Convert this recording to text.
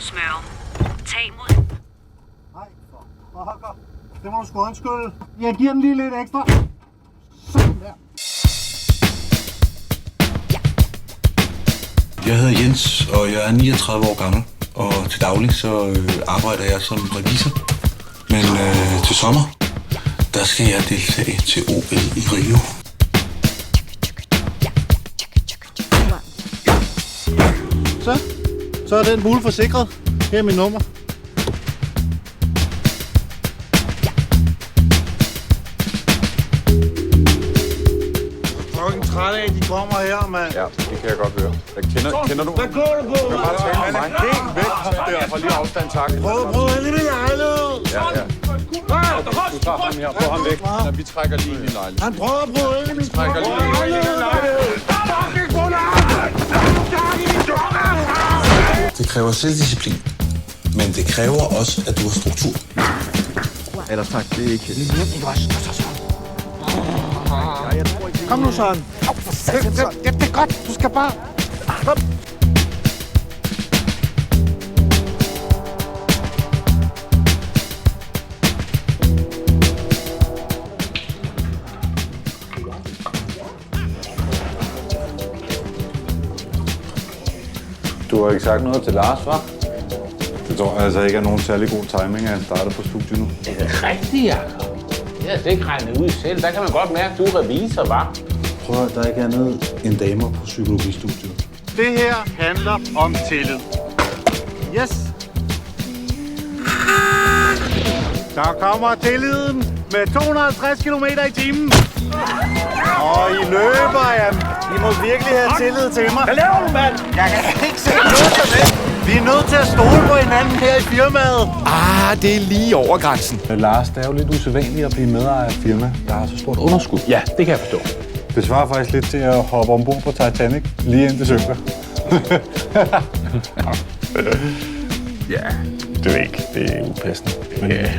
Smør. Tag mod. Nej, for pokker. Det må du sgu undskylde. Jeg giver den lige lidt ekstra. Sådan der. Jeg hedder Jens, og jeg er 39 år gammel. Og til daglig så arbejder jeg som revisor. Men til sommer, der skal jeg deltage til OL i Rio. Så er den bule forsikret. Her er mit nummer. Jeg er fucking træt af, at de kommer her, mand. Ja, det kan jeg godt høre. Kender du? Hvad går du på, mand? Han er helt væk der fra lige afstand, tak. Prøv at lige min lejlighed. Ja. Du tager ham her. Få ham væk. Ja, vi trækker lige ind i lejligheden. Han prøver at prøve ind i min Trækker lige ind i lejligheden. Det kræver selvdisciplin, men det kræver også, at du har struktur. Ellers tak, det er ikke helt nemt, ikke også? Kom nu, Søren. Det er godt. Du skal bare... Kom. Du har ikke sagt noget til Lars, hva'? Det tror jeg altså ikke er nogen særlig god timing, at han starter på studiet nu. Det er rigtigt, Jacob. Det havde jeg ikke regnet ud selv. Der kan man godt mærke, at du er revisor, hva'? Prøv at der ikke er andet end damer på psykologistudiet. Det her handler om tillid. Yes. Der kommer tilliden med 250 km i timen. Og I løber, jamen. I må virkelig have tillid til mig. Hvad laver du, mand? Jeg kan ikke se noget som det. Vi er nødt til at stole på hinanden her i firmaet. Det er lige over grænsen. Lars, det er jo lidt usædvanligt at blive medejer af et firma, der har så stort underskud. Ja, det kan jeg forstå. Det svarer faktisk lidt til at hoppe ombord på Titanic, lige inden det synker. Ja, det er ikke. Det er upassende. Men ja.